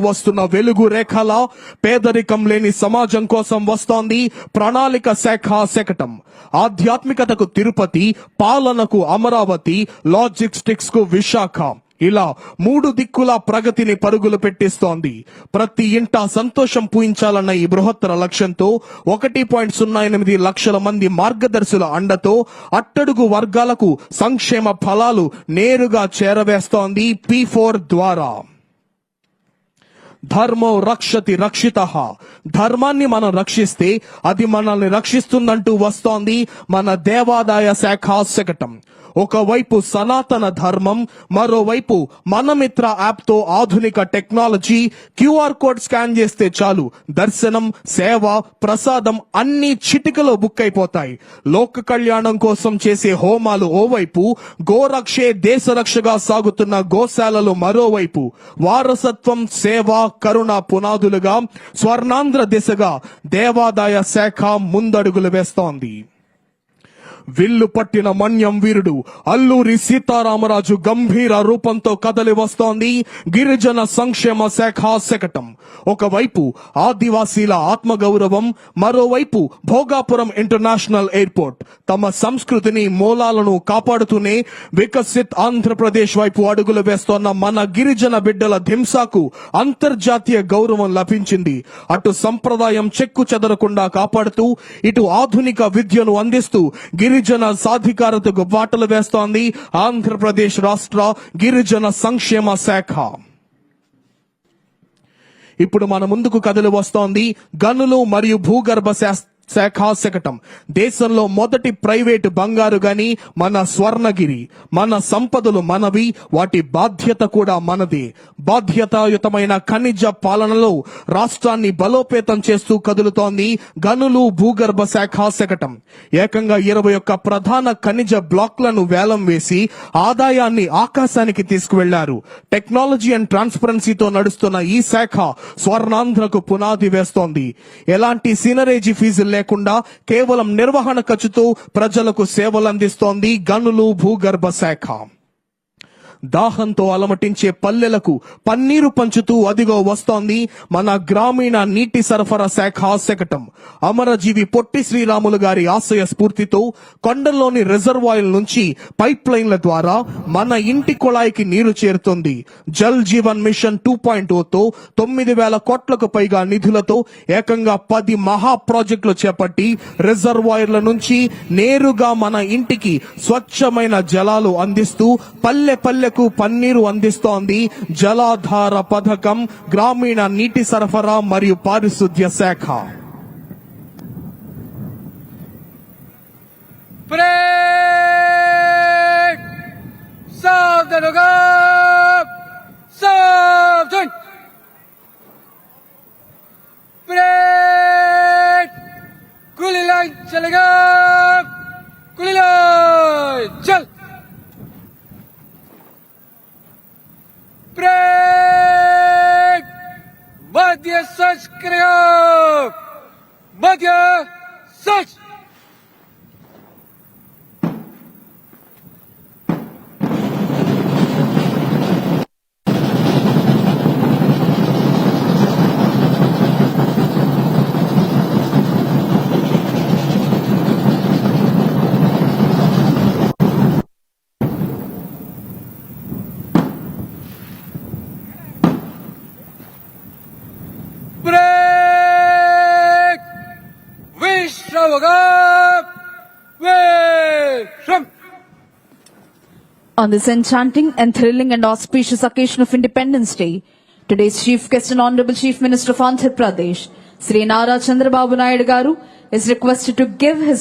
వస్తున్న వెలుగు రేఖల పేదరికం లేని సమాజం కోసం వస్తోంది ప్రణాళిక శాఖ శకటం. ఆధ్యాత్మికతకు తిరుపతి, పాలనకు అమరావతి, లాజిస్టిక్స్ కు విశాఖ, ఇలా 3 దిక్కుల ప్రగతిని పరుగులు పెట్టిస్తోంది. ప్రతి ఇంట సంతోషం పూయించాలన్న ఈ బృహత్తర లక్ష్యంతో 1.08 లక్షల మంది మార్గదర్శుల అండతో అట్టడుగు వర్గాలకు సంక్షేమ ఫలాలు నేరుగా చేరవేస్తోంది P4 ద్వారా. ధర్మో రక్షతి రక్షితః. ధర్మాన్ని మనం రక్షిస్తే అది మనల్ని రక్షిస్తుందంటూ వస్తోంది మన దేవాదాయ శాఖ శకటం. ఒకవైపు సనాతన ధర్మం, మరోవైపు మనమిత్ర యాప్ తో ఆధునిక టెక్నాలజీ. QR కోడ్ స్కాన్ చేస్తే చాలు దర్శనం, సేవ, ప్రసాదం అన్ని చిటికలో బుక్ అయిపోతాయి. లోక కళ్యాణం కోసం చేసే హోమాలు ఓవైపు, గోరక్షే దేశరక్షగా సాగుతున్న గోశాలలు మరోవైపు. వారసత్వం, సేవ, కరుణ పునాదులుగా స్వర్ణాంధ్ర దిశగా దేవాదాయ శాఖ ముందడుగులు వేస్తోంది. విల్లు పట్టిన మన్యం వీరుడు అల్లూరి సీతారామరాజు గంభీర రూపంతో కదలి వస్తోంది గిరిజన సంక్షేమ శాఖ శకటం. ఒకవైపు ఆదివాసీల ఆత్మగౌరవం, మరోవైపు భోగాపురం ఇంటర్నేషనల్ ఎయిర్పోర్ట్. తమ సంస్కృతిని, మూలాలను కాపాడుతూనే వికసిత్ ఆంధ్రప్రదేశ్ వైపు అడుగులు వేస్తోన్న మన గిరిజన బిడ్డల ధింసాకు అంతర్జాతీయ గౌరవం లభించింది. అటు సంప్రదాయం చెక్కు చెదరకుండా కాపాడుతూ, ఇటు ఆధునిక విద్యను అందిస్తూ గిరిజన సాధికారతకు బాటలు వేస్తోంది ఆంధ్రప్రదేశ్ రాష్ట్ర గిరిజన సంక్షేమ శాఖ. ఇప్పుడు మన ముందుకు కథలు వస్తోంది గనులు మరియు భూగర్భ శాఖ శకటం. దేశంలో మొదటి ప్రైవేటు బంగారు గని మన స్వర్ణగిరి. మన సంపదలు మనవి, వాటి బాధ్యత కూడా మనదే. బాధ్యతాయుతమైన ఖనిజ పాలనలో రాష్ట్రాన్ని బలోపేతం చేస్తూ కదులుతోంది గనులు భూగర్భ శాఖ శకటం. ఏకంగా 21 ప్రధాన ఖనిజ బ్లాక్లను వేలం వేసి ఆదాయాన్ని ఆకాశానికి తీసుకువెళ్లారు. టెక్నాలజీ అండ్ ట్రాన్స్పరెన్సీతో నడుస్తున్న ఈ శాఖ స్వర్ణాంధ్రకు పునాది వేస్తోంది. ఎలాంటి సీనరేజీ ఫీజులు లేకుండా కేవలం నిర్వహణ ఖర్చుతో ప్రజలకు సేవలు అందిస్తోంది గనులు భూగర్భ శాఖ. దాహంతో అలమటించే పల్లెలకు పన్నీరు పంచుతూ అదిగో వస్తోంది మన గ్రామీణ నీటి సరఫరా శాఖ శకటం. అమరజీవి పొట్టి శ్రీరాములు గారి ఆశయ స్ఫూర్తితో కొండల్లోని రిజర్వాయర్ నుంచి పైప్ లైన్ల ద్వారా మన ఇంటి కుళాయికి నీరు చేరుతుంది. జల్ జీవన్ మిషన్ 2.0తో 9,000 కోట్లకు పైగా నిధులతో ఏకంగా 10 మహా ప్రాజెక్టులు చేపట్టి రిజర్వాయర్ల నుంచి నేరుగా మన ఇంటికి స్వచ్ఛమైన జలాలు అందిస్తూ పల్లె పల్లె పన్నీరు అందిస్తోంది జలాధార పథకం, గ్రామీణ నీటి సరఫరా మరియు పారిశుద్ధ్య శాఖ. చలేగా చల్ मध्य सच करो, मध्य सच. On this enchanting and thrilling and auspicious occasion of Independence Day, today's chief guest and Honorable Chief Minister of Andhra Pradesh, Sri Nara Chandrababu Naidu Garu, is requested to give his